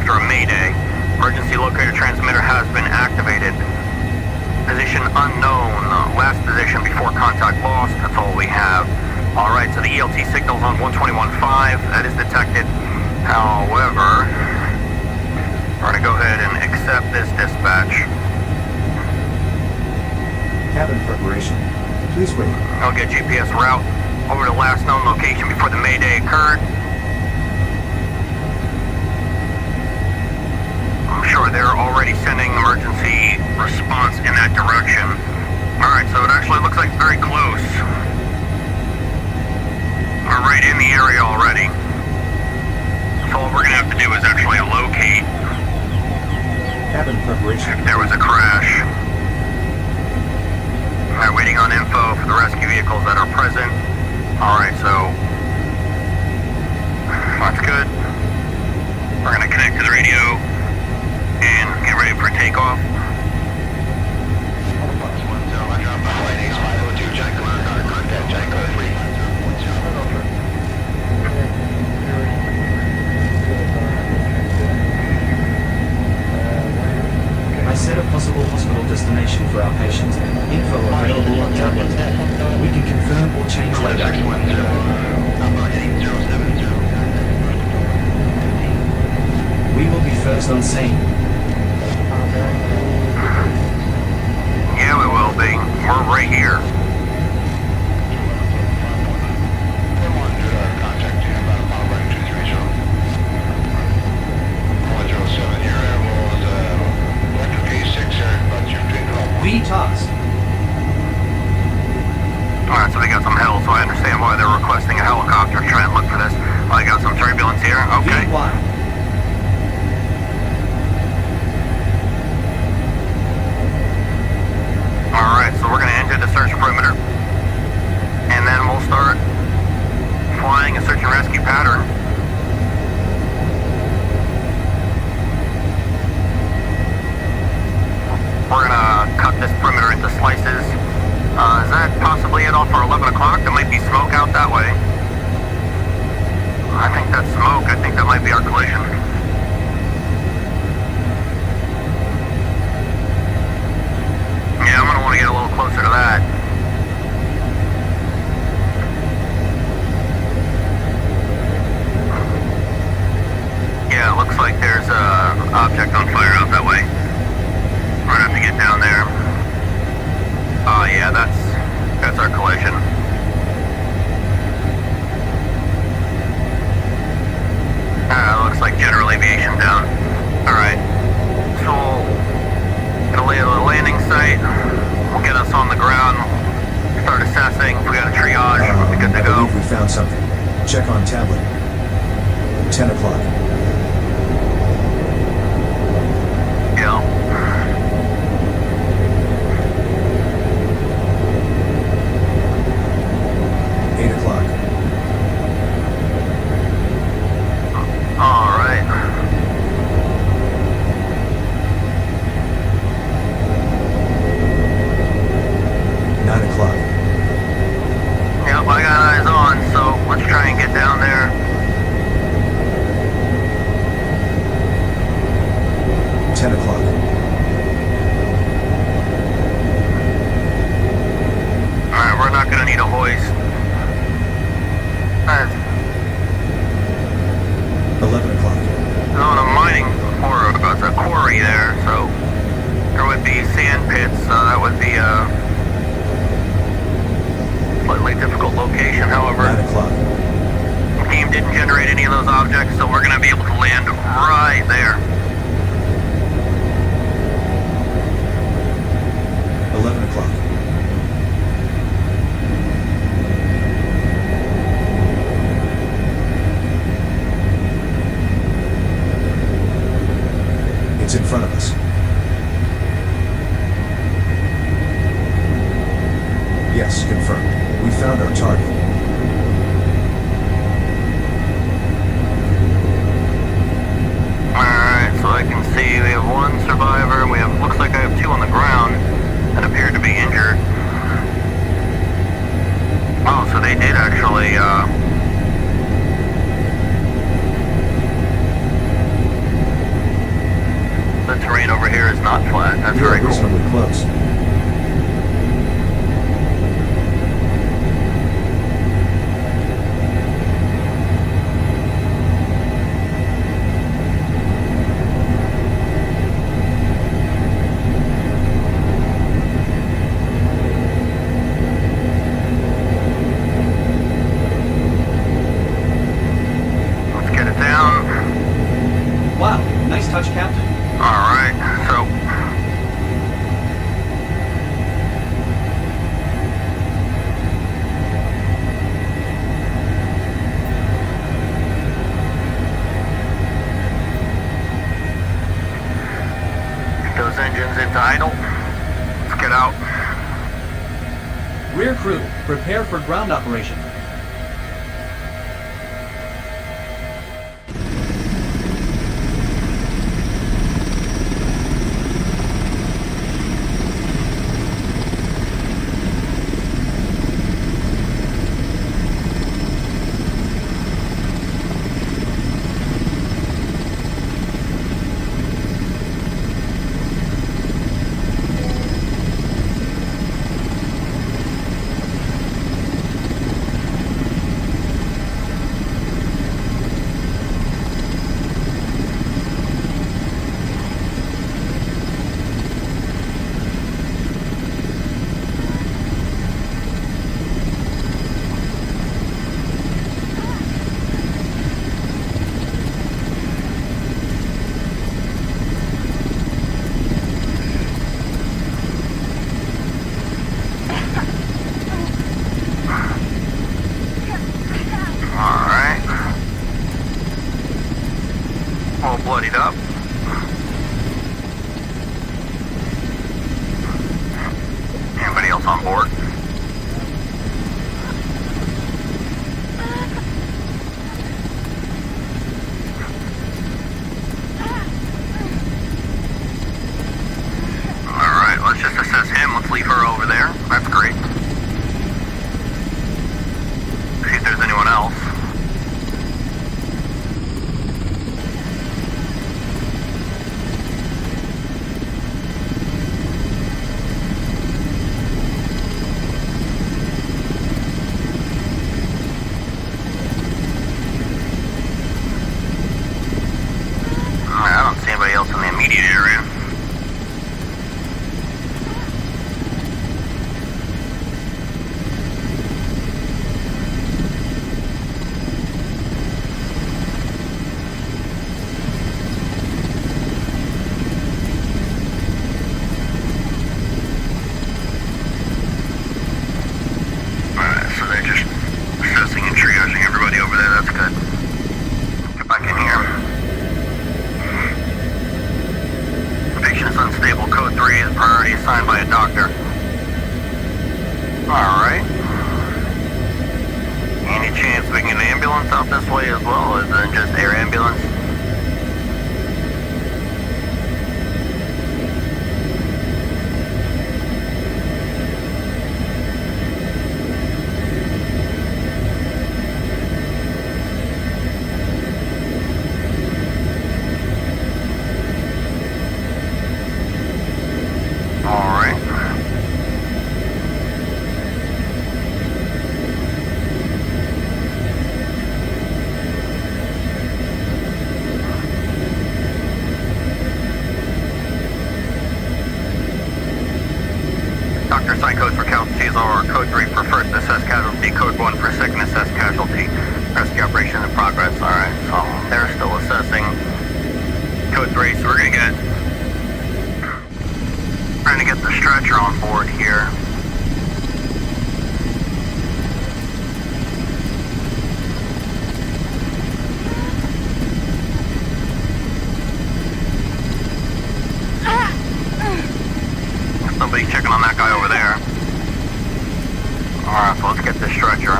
after a Mayday. Emergency locator transmitter has been activated. Position unknown. Last position before contact lost. That's all we have. Alright, so the ELT signal's on 121.5. That is detected. However, we're going to go ahead and accept this dispatch. Cabin preparation. Please wait. I'll get GPS route over to last known location before the Mayday occurred. I'm sure they're already sending emergency response in that direction. Alright, so it actually looks like very close. We're right in the area already. So all we're going to have to do is actually locate cabin preparation. If there was a crash. Alright, waiting on info for the rescue vehicles that are present. Alright, so that's good. We're going to connect to the radio and get ready for takeoff. I set a possible hospital destination for our patients. Info available on tablet. We can confirm or change later. We will be first on scene. Yeah, we will be. We're right here. V-Toss. Alright, so they got some hill, so I understand why they're requesting a helicopter to try and look for this. Oh, they got some turbulence here. Okay. V-Y. Alright, so we're going to enter the search perimeter. And then we'll start flying a search and rescue pattern. We're going to cut this perimeter into slices. Is that possibly it all for 11 o'clock? There might be smoke out that way. I think that's smoke. I think that might be our collision. Yeah, I'm going to want to get a little closer to that. Yeah, it looks like there's an object on fire out that way. We're gonna have to get down there. Oh yeah, that's our collision. Looks like general aviation down. Alright. So we'll get a lay of the landing site. We'll get us on the ground. Start assessing. If we got a triage, we'll be good to go. I believe we found something. Check on tablet. 10 o'clock. Yeah. 8 o'clock. All right. 9 o'clock. Yep, I got eyes on, so let's try and get down there. 10 o'clock. Alright, we're not going to need a hoist. 11 o'clock. There's on a mining or it's a quarry there, so there would be sand pits. That would be a slightly difficult location. However, 9 o'clock. the game didn't generate any of those objects, so we're going to be able to land right there. 11 o'clock. It's in front of us. Yes, confirmed. We found our target. Alright, so I can see we have one survivor. We have, looks like I have two on the ground that appear to be injured. Oh, so they did actually, terrain over here is not flat. That's We are very cool. reasonably close. Let's get it down. Wow, nice touch, Captain. Alright, so get those engines into idle. Let's get out. Rear crew, prepare for ground operation. Alright. All bloodied up. Anybody else on board? Alright, let's just assess him. Let's leave her over there. That's great. See if there's anyone else. I don't see anybody else in the immediate area. Alright, so they're just assessing and triaging everybody over there. That's good. Get back in here. Patient is unstable. Code 3 is priority assigned by a doctor. Alright. Any chance we can get an ambulance out this way as well, other than just air ambulance? Alright. Doctor, sign codes for casualties are code 3 for first assessed casualty, code 1 for second assessed casualty. Rescue operation in progress. Alright, so they're still assessing code 3, so we're gonna get trying to get the stretcher on board here. Somebody's checking on that guy over there. Alright, so let's get this stretcher.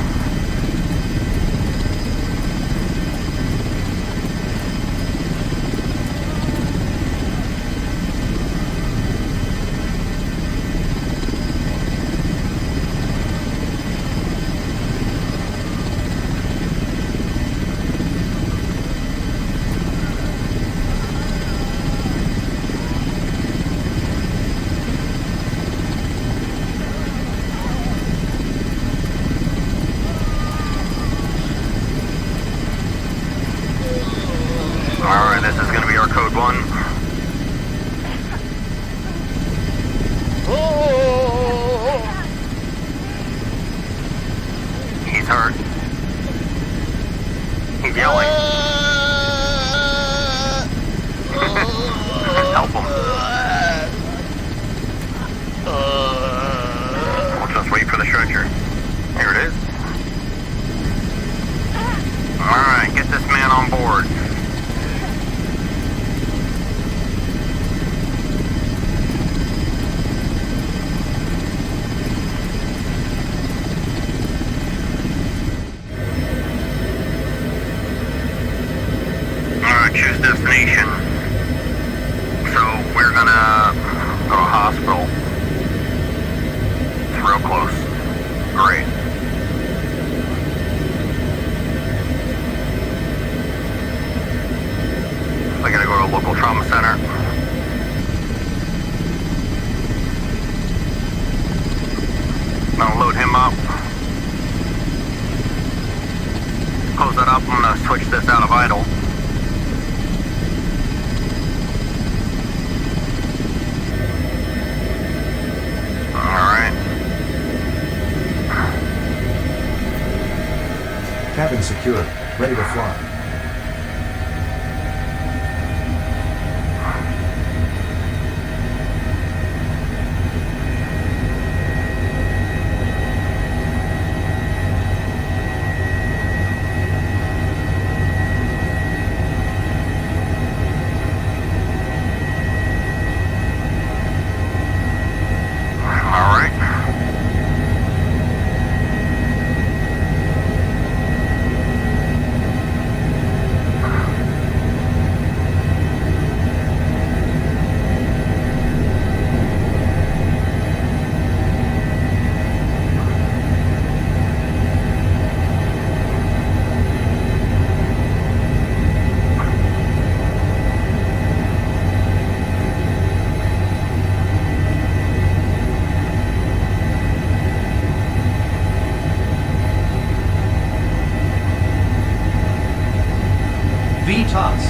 secured. Ready to fly. VTOS.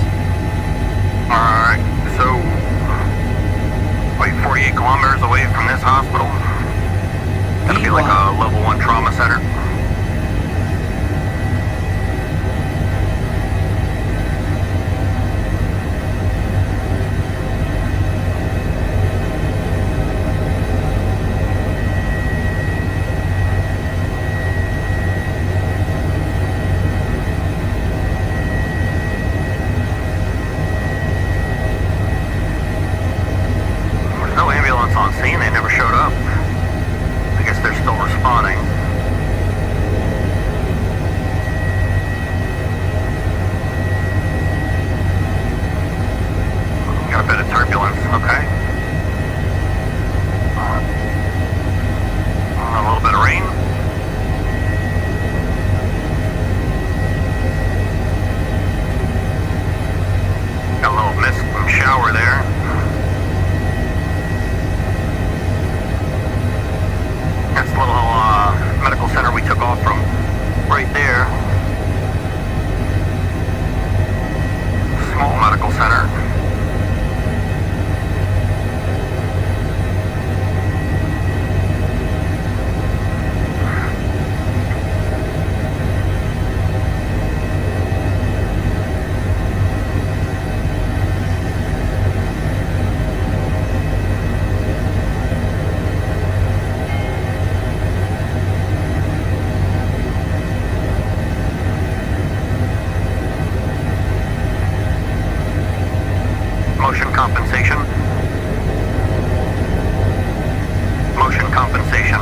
Alright, so, like 48 kilometers away from this hospital. Gonna be like a level 1 trauma center. On scene, they never showed up. I guess they're still responding. Got a bit of turbulence, okay. A little bit of rain. Got a little mist and shower there. That's the little medical center we took off from right there. Small medical center. Motion compensation. Motion compensation.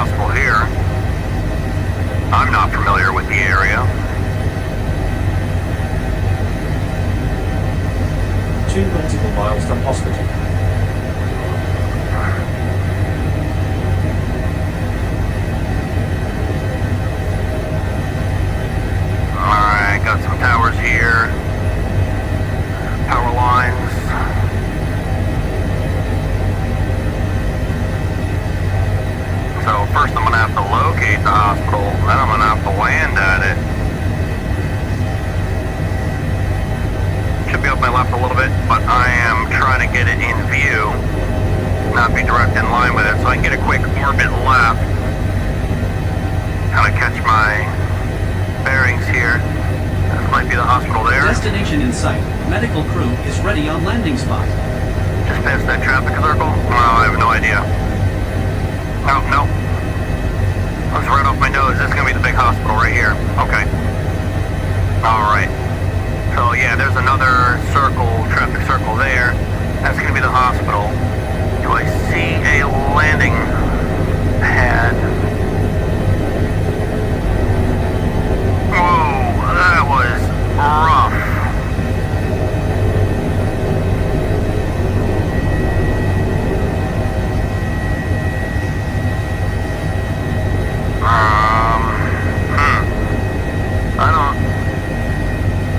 hospital here. I'm not familiar with the area. 2 nautical miles from hospital. Alright, got some towers here. Power lines. So first I'm going to have to locate the hospital, then I'm going to have to land at it. Should be off my left a little bit, but I am trying to get it in view, not be direct in line with it, so I can get a quick orbit left. Kind of catch my bearings here. This might be the hospital there. Destination in sight. Medical crew is ready on landing spot. Just past that traffic circle? Well, I have no idea. No. That's right off my nose. This is going to be the big hospital right here. Okay. Alright. So yeah, there's another circle, traffic circle there. That's going to be the hospital. Do I see a landing pad? Whoa, that was rough.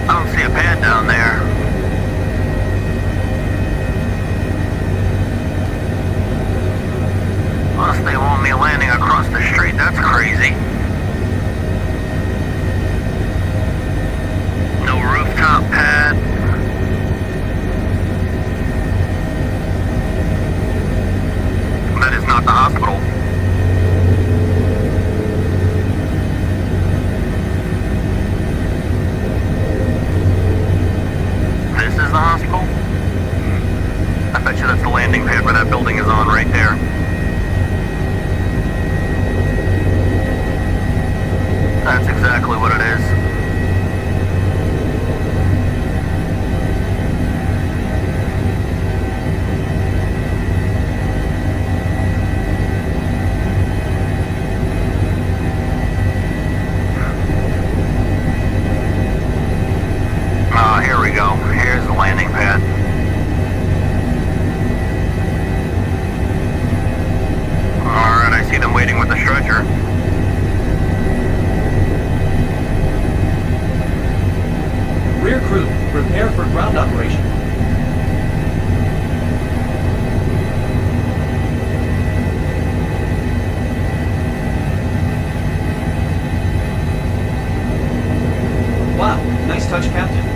I don't see a pad down there. Unless they want me landing across the street, that's crazy. No rooftop pad. That is not the hospital. This is the hospital? I bet you that's the landing pad where that building is on right there. That's exactly what it is. Here we go. Here's the landing pad. Alright, I see them waiting with the stretcher. Rear crew, prepare for ground operation. Wow, nice touch, Captain.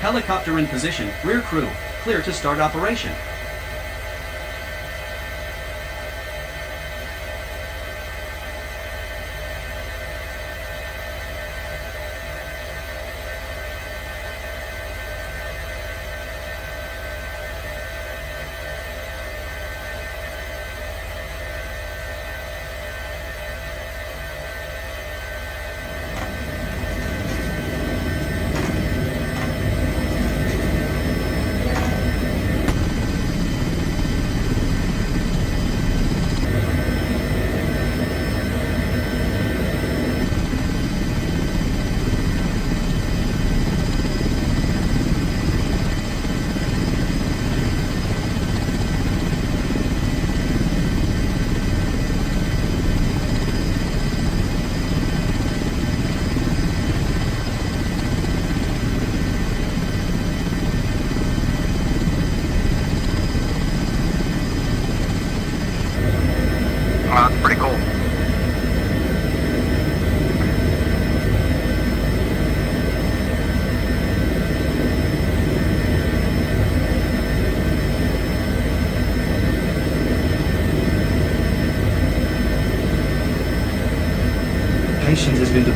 Helicopter in position. Rear crew, clear to start operation.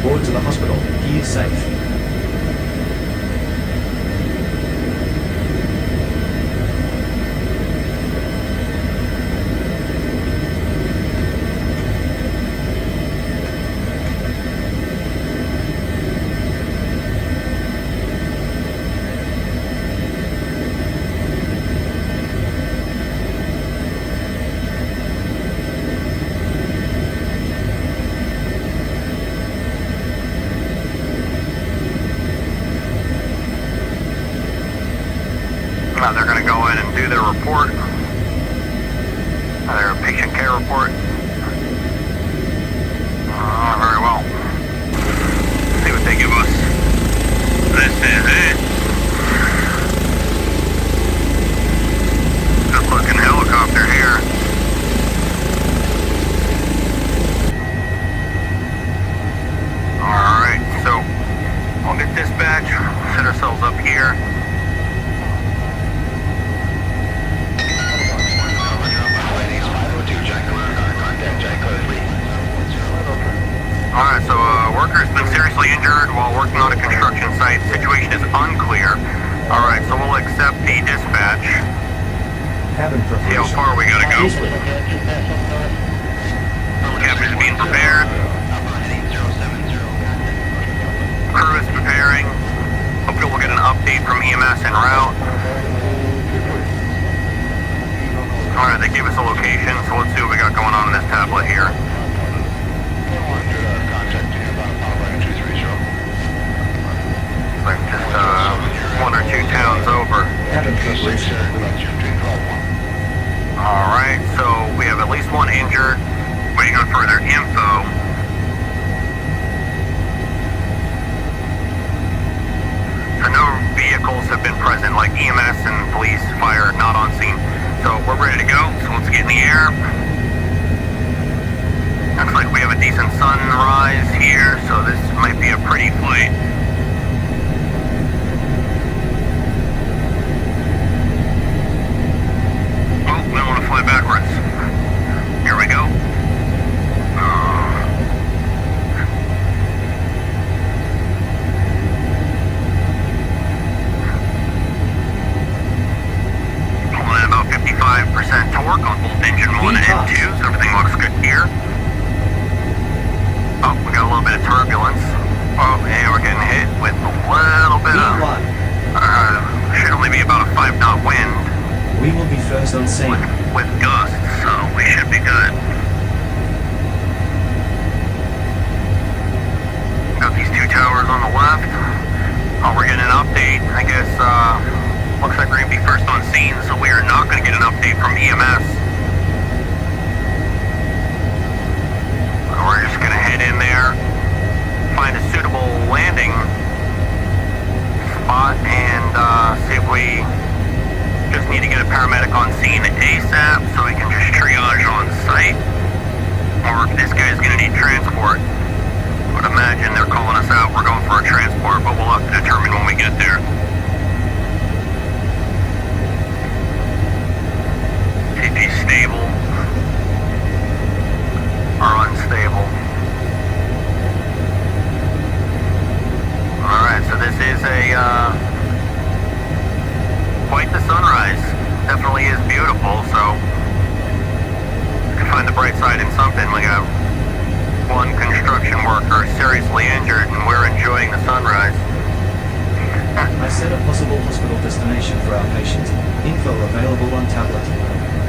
Report to the hospital. He is safe. They're going to go in and do their report, their patient care report. Very well. Let's see what they give us. This is it. Good looking helicopter here. Alright, so we'll get dispatch, set ourselves up here. Alright, so worker's been seriously injured while working on a construction site. Situation is unclear. Alright, so we'll accept the dispatch. Cabin See preparation. how far we gotta go. Cabin is being prepared. Crew is preparing. Hopefully we'll get an update from EMS en route. Alright, they gave us a location, so let's see what we got going on in this tablet here. Like just one or two towns over. Cabin preparation. Alright, so we have at least one injured. Waiting on further info. So no vehicles have been present, like EMS and police, fire not on scene. So we're ready to go, so let's get in the air. Looks like we have a decent sunrise here, so this might be a pretty flight. Oh, we don't want to fly backwards. Here we go. Pulling at about 55% torque on both engine 1 and 2, so everything looks good here. Oh, we got a little bit of turbulence. Oh, yeah, we're getting hit with a little bit of... should only be about a 5-knot wind. We will be first on scene. With gusts, so we should be good. Got these two towers on the left. Oh, we're getting an update. I guess, looks like we're going to be first on scene, so we are not going to get an update from EMS. We're just going to head in there, find a suitable landing spot, and see if we just need to get a paramedic on scene ASAP so we can just triage on site. Or if this guy's going to need transport. I would imagine they're calling us out, we're going for a transport, but we'll have to determine when we get there. See if he's stable or unstable. Alright, so this is quite the sunrise. Definitely is beautiful, so we can find the bright side in something. We got one construction worker seriously injured and we're enjoying the sunrise. I set a possible hospital destination for our patient. Info available on tablet.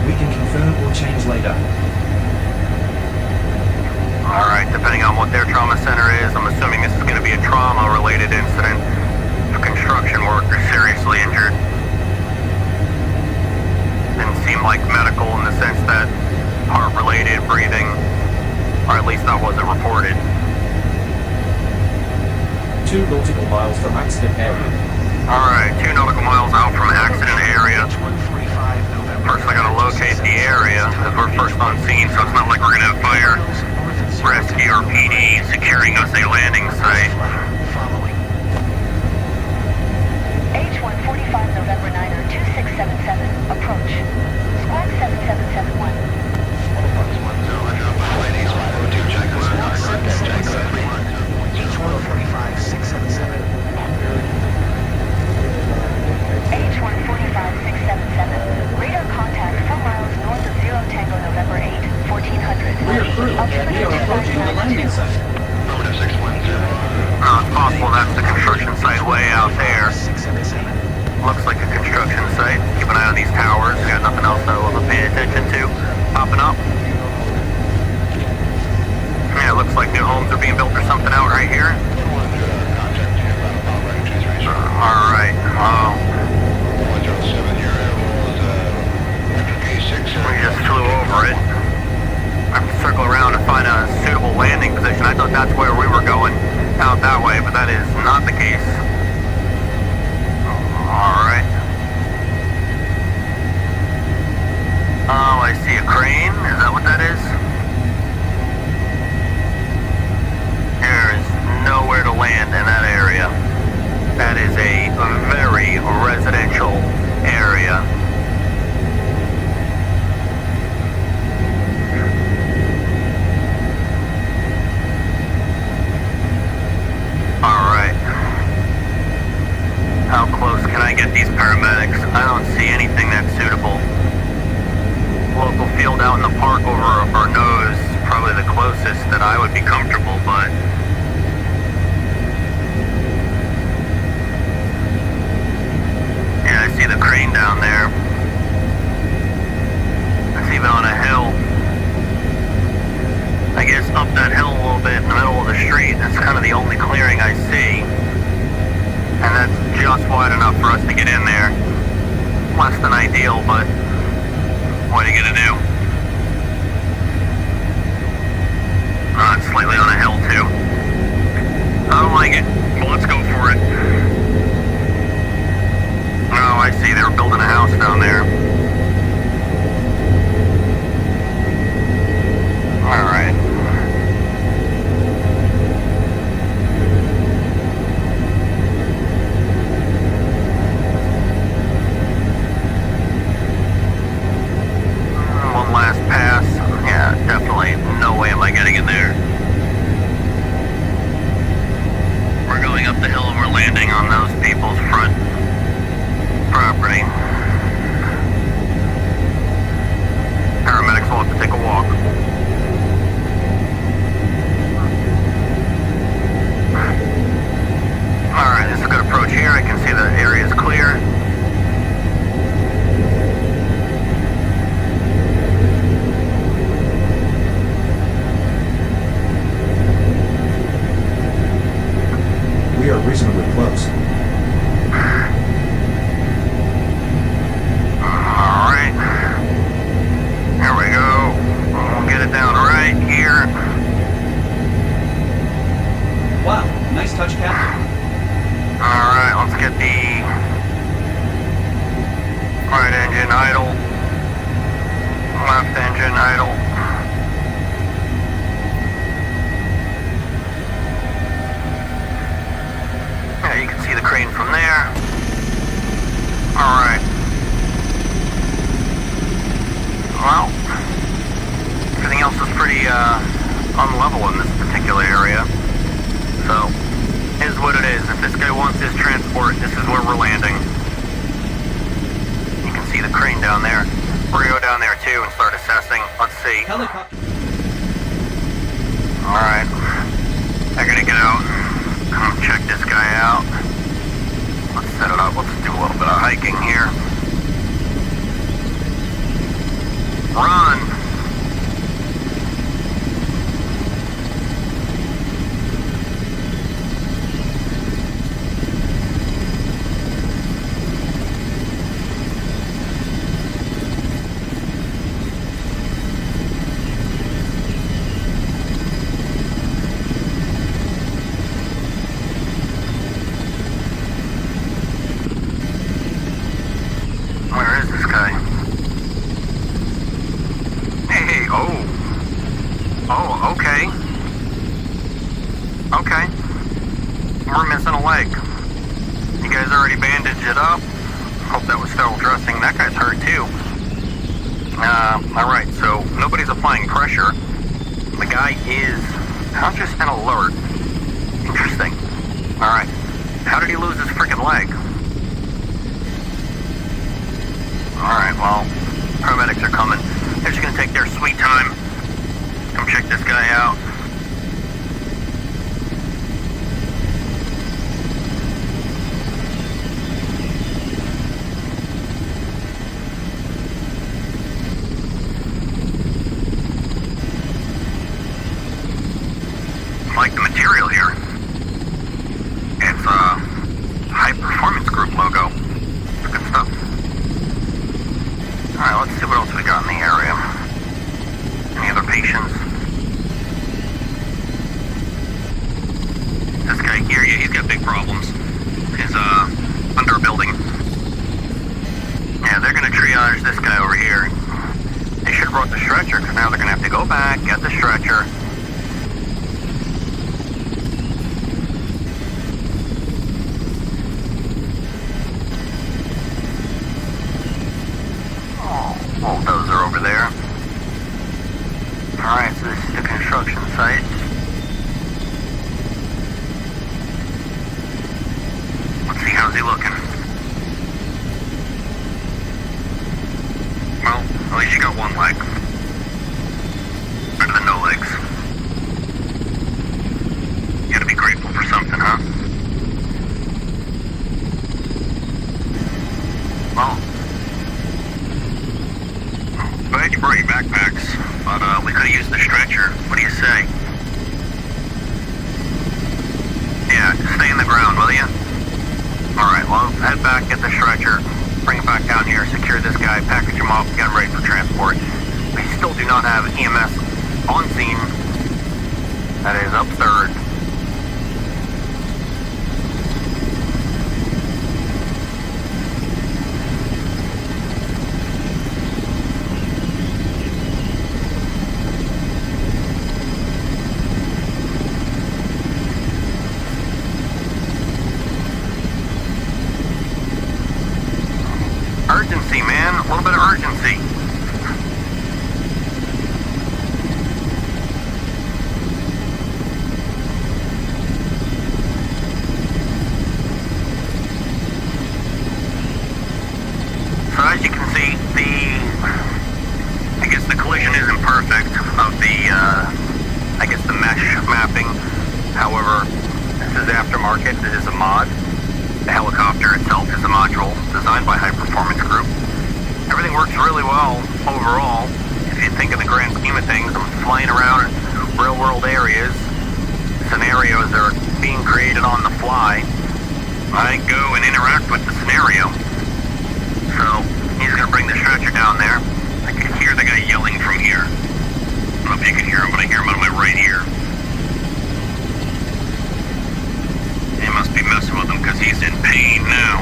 We can confirm or change later. Alright, depending on what their trauma center is, I'm assuming this is going to be a trauma-related incident. A construction worker seriously injured. Didn't seem like medical in the sense that heart-related, breathing, or at least that wasn't reported. 2 nautical miles from accident area. Alright, 2 nautical miles out from accident area. First I gotta locate the area, because we're first on scene, so it's not like we're gonna have fire rescue or PD securing us a landing site. H145 November 9er 2677, approach. Squawk 7771. H145 November 9er 2677, crane? Is that what that is? There is nowhere to land in that area. That is a very residential area. Alright. How close can I get these paramedics? I don't see anything that's suitable. Local field out in the park over our nose is probably the closest that I would be comfortable, but yeah, I see the crane down there. It's even on a hill. I guess up that hill a little bit in the middle of the street. That's kind of the only clearing I see. And that's just wide enough for us to get in there. Less than ideal, but what are you gonna do? Oh, it's slightly on a hill too. I don't like it, but let's go for it. Oh, I see, they were building a house down there. Alright. One last pass. Yeah, definitely no way am I getting in there. We're going up the hill and we're landing on those people's front property. Paramedics will have to take a walk. Alright, this is a good approach here. I can see the area is clear. We are reasonably close. Alright. Here we go. We'll get it down right here. Wow, nice touch, Captain. Alright, let's get the right engine idle. Left engine idle. Yeah, you can see the crane from there. Alright. Well, everything else is pretty unlevel in this particular area. So, is what it is. If this guy wants his transport, this is where we're landing. You can see the crane down there. We're gonna go down there too and start assessing. Let's see. Helicopter. Alright. They're gonna get out. Come check this guy out. Let's set it up. Let's do a little bit of hiking here. Run! Where is this guy? Hey, oh. Oh, okay. Okay. We're missing a leg. You guys already bandaged it up? Hope that was sterile dressing. That guy's hurt too. Alright, so nobody's applying pressure. The guy is conscious and alert. Interesting. Alright. How did he lose his freaking leg? Alright, well, paramedics are coming. They're just gonna take their sweet time. Come check this guy out. I like the material here. It's Hype Performance Group logo. It's good stuff. Alright, let's see what else we got in the area. Any other patients? This guy here, yeah, he's got big problems. He's under a building. Yeah, they're gonna triage this guy over here. They should have brought the stretcher, because now they're going to have to go back, get the stretcher. Bulldozer over there. Alright, so this is the construction site. Let's see, how's he looking? Well, at least you got one leg. Better than no legs. You gotta be grateful for something, huh? Well, glad you brought your backpacks, but we could have used the stretcher. What do you say? Yeah, just stay in the ground, will you? Alright, well, head back, get the stretcher, bring it back down here, secure this guy, package him up, get him ready for transport. We still do not have EMS on scene. That is up third. Urgency, man. A little bit of urgency. So as you can see, I guess the collision isn't perfect of the mesh mapping. However, this is aftermarket. It is a mod. The helicopter itself is a module designed by High Performance Group. Everything works really well overall. If you think of the grand scheme of things, I'm flying around in real-world areas. Scenarios are being created on the fly. I go and interact with the scenario. So, he's going to bring the stretcher down there. I can hear the guy yelling from here. I don't know if you can hear him, but I hear him out of my right ear. He must be messing with him because he's in pain now.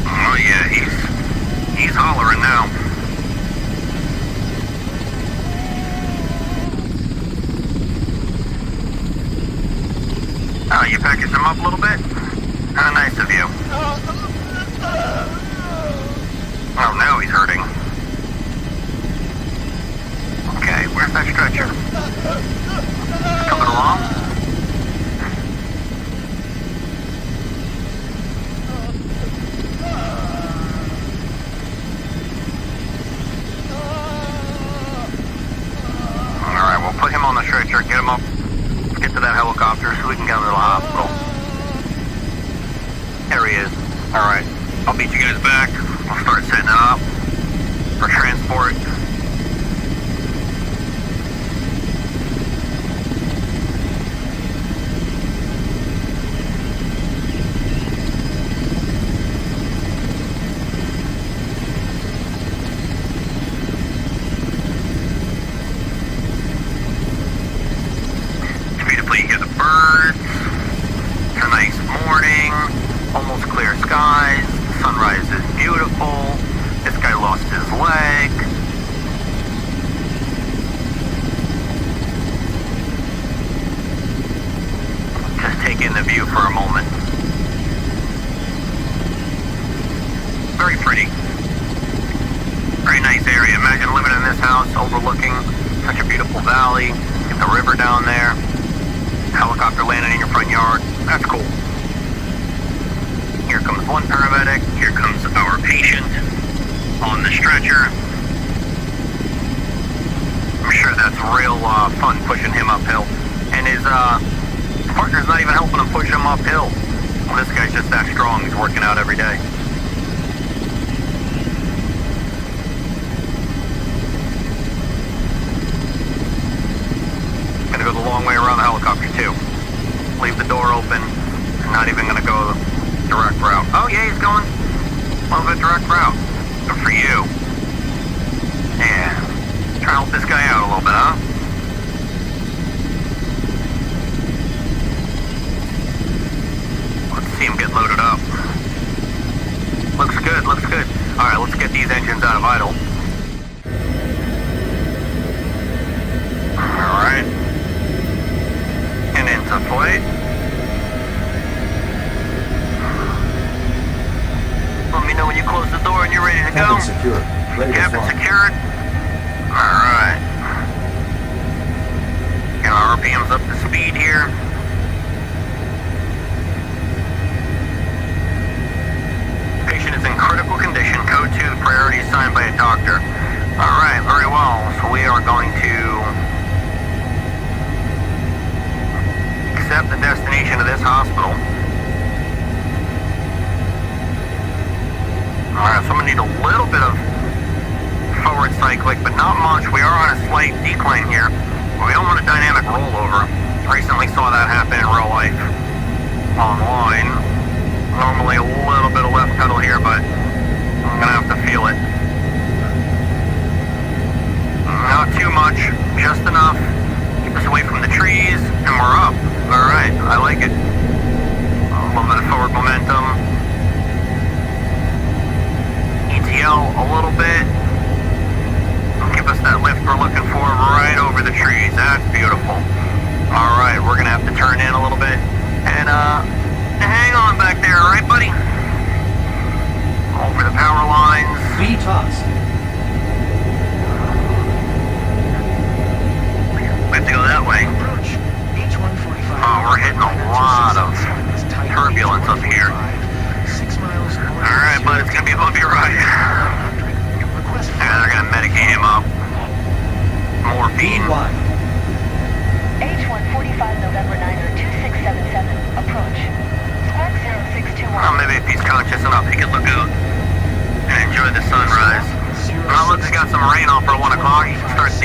Oh yeah, he's hollering now. Oh, you packaged him up a little bit? How nice of you. Oh, now he's hurting. Okay, where's that stretcher? Coming along? Alright, we'll put him on the stretcher, get him up. Get to that helicopter so we can get him to the hospital. There he is. Alright, I'll meet you guys back. We'll start setting it up for transport. You hear the birds. It's a nice morning. Almost clear skies. The sunrise is beautiful. This guy lost his leg. Just take in the view for a moment. Very pretty. Very nice area. Imagine living in this house overlooking such a beautiful valley. Get the river down there. Helicopter landing in your front yard. That's cool. Here comes one paramedic. Here comes our patient on the stretcher. I'm sure that's real fun pushing him uphill. And his partner's not even helping him push him uphill. Well, this guy's just that strong. He's working out every day. Gonna go the long way around the helicopter too. Leave the door open. I'm not even gonna go the direct route. Oh yeah, he's going. Love a direct route. Good for you. Yeah. Try to help this guy out a little bit, huh? Let's see him get loaded up. Looks good, looks good. Alright, let's get these engines out of idle. Alright. And into flight. Let me know when you close the door and you're ready to go. Cabin secure. Ready to Cabin fly. secured. Alright. Get our RPMs up to speed here. Patient is in critical condition. Code 2, priority assigned by a doctor. Alright, very well. So we are going to accept the destination of this hospital. Alright, so I'm going to need a little bit of forward cyclic, but not much. We are on a slight decline here. We don't want a dynamic rollover. Recently saw that happen in real life online. Normally a little bit of left pedal here, but I'm going to have to feel it. Not too much, just enough. Keep us away from the trees, and we're up. Alright, I like it. A little bit of forward momentum. ETL a little bit. Give us that lift we're looking for right over the trees. That's beautiful. Alright, we're going to have to turn in a little bit. And hang on back there, alright buddy? Over the power lines. V toss. We have to go that way. Approach H145. Oh, we're hitting a lot of turbulence up here. 6 miles north. Alright, but it's going to be a bumpy ride. Request Yeah, they're going to medicate him up. Morphine. Y. H145 November 9er 2677. Approach. Squawk 0621. Well, maybe if he's conscious enough, he could look out and enjoy the sunrise. Well, look, we got some rain off for 1 o'clock. You can start to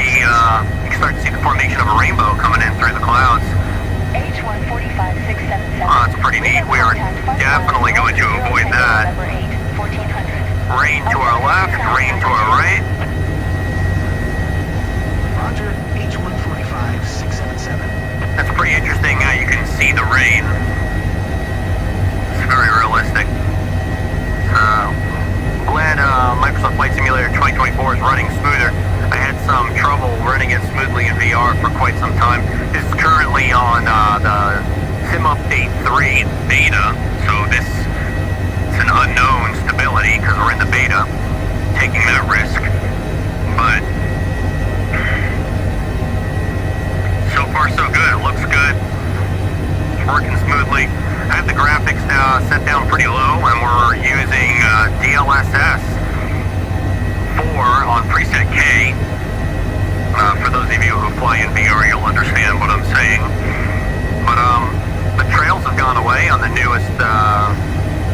see the formation of a rainbow coming in through the clouds. H145 677. Oh, that's pretty neat. We are definitely going to avoid that. November 8, 1400. Rain to our left, rain to our right. Roger, H145 677. That's pretty interesting. You can see the rain. It's very realistic. Glad Microsoft Flight Simulator 2024 is running smoother. I had some trouble running it smoothly in VR for quite some time. This is currently on the Simupdate 3 beta, so it's an unknown stability because we're in the beta, taking that risk. But so far so good. It looks good. It's working smoothly. I have the graphics set down pretty low, and we're using DLSS 4 on preset K. For those of you who fly in VR, you'll understand what I'm saying. But the trails have gone away on the newest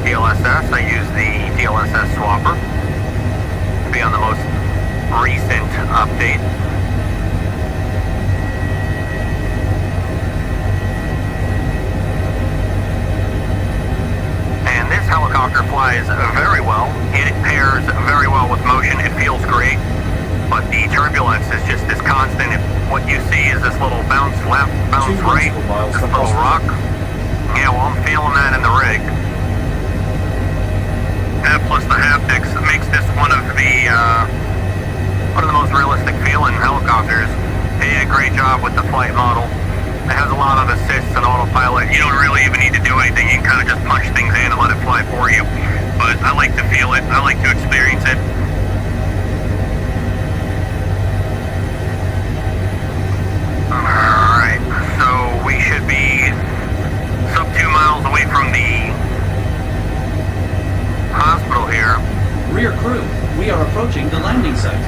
DLSS. I use the DLSS swapper to be on the most recent update. And this helicopter flies very well. It pairs very well with motion. It feels great. But the turbulence is just this constant. What you see is this little bounce left, bounce right, this little rock. Yeah, well, I'm feeling that in the rig. That plus the haptics makes this one of the most realistic feeling helicopters. They did a great job with the flight model. It has a lot of assists and autopilot. You don't really even need to do anything. You can kind of just punch things in and let it fly for you. But I like to feel it. I like to experience it. Alright, so we should be sub 2 miles away from the hospital here. Rear crew, we are approaching the landing site.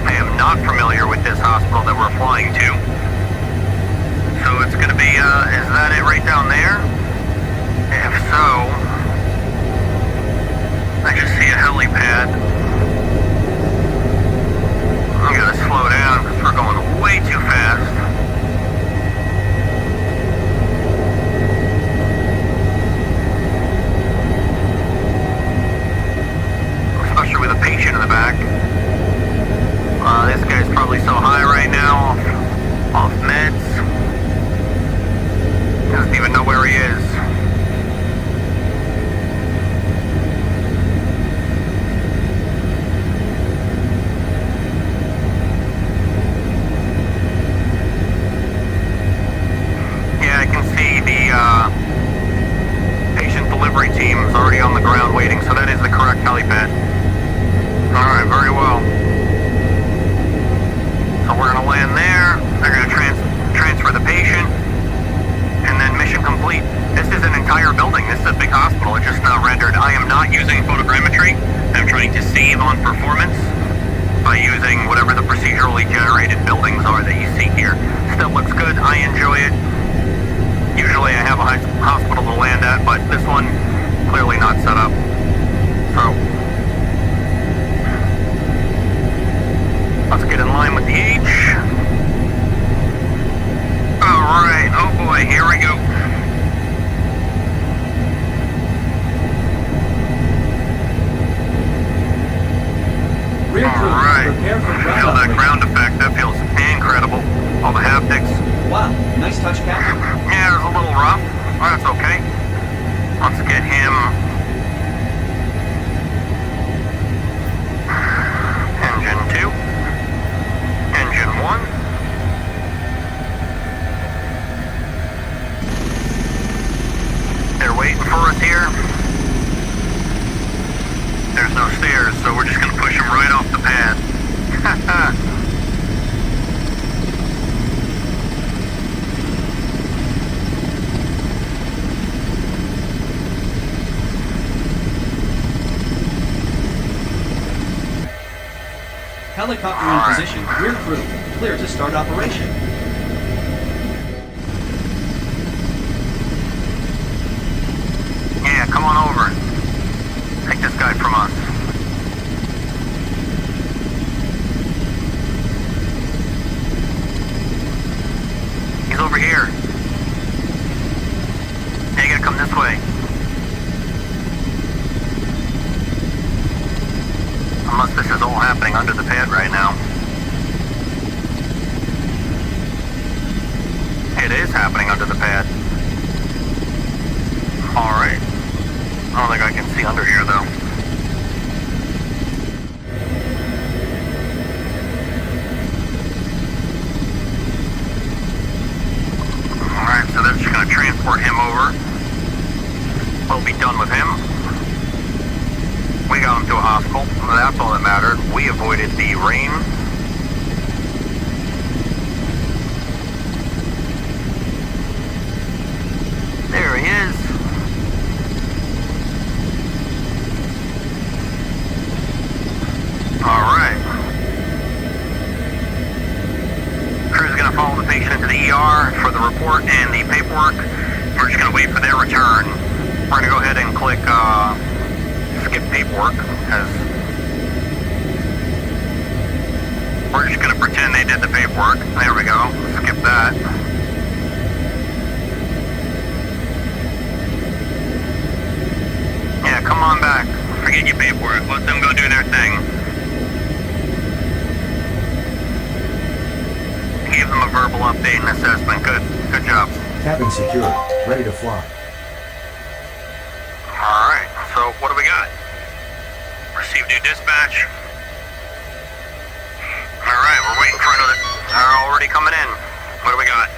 I am not familiar with this hospital that we're flying to. So it's going to be, is that it right down there? If so, I just see a helipad. I'm going to slow down because we're going way too fast. waiting, so that is the correct helipad. Alright, very well. So we're gonna land there, they're gonna transfer the patient, and then mission complete. This is an entire building, this is a big hospital, it's just not rendered. I am not using photogrammetry, I'm trying to save on performance by using whatever the procedurally generated buildings are that you see here. Still looks good, I enjoy it. Usually I have a hospital to land at, but this one, clearly not set up. So, let's get in line with the H. Alright, oh boy, here we go. Rear crew, Alright, prepare for ground feel that operation. ground effect, that feels incredible. All the haptics. Wow, nice touch, Captain. Yeah, it was a little rough, but that's okay. Let's get him. Engine 2. Engine 1. They're waiting for us here. There's no stairs, so we're just gonna push him right off the pad. Helicopter All in right. position. Rear crew, clear to start operation. Yeah, come on over. Take this guy from us. He's over here. Hey, you gotta come this way. Unless this is all happening under the pad right now. It is happening under the pad. Alright. I don't think I can see under here though. Alright, so they're just gonna transport him over. We'll be done with him. We got him to a hospital. That's all that mattered. We avoided the rain. There he is. Alright. Crew's gonna follow the patient into the ER for the report and the paperwork. We're just gonna wait for their return. We're gonna go ahead and click skip paperwork, because we're just gonna pretend they did the paperwork. There we go. Skip that. Yeah, come on back. Forget your paperwork. Let them go do their thing. Gave them a verbal update and assessment. Good job. Cabin secure. Ready to fly. Alright, so what do we got? Received new dispatch. Alright, we're waiting for another. They're already coming in. What do we got?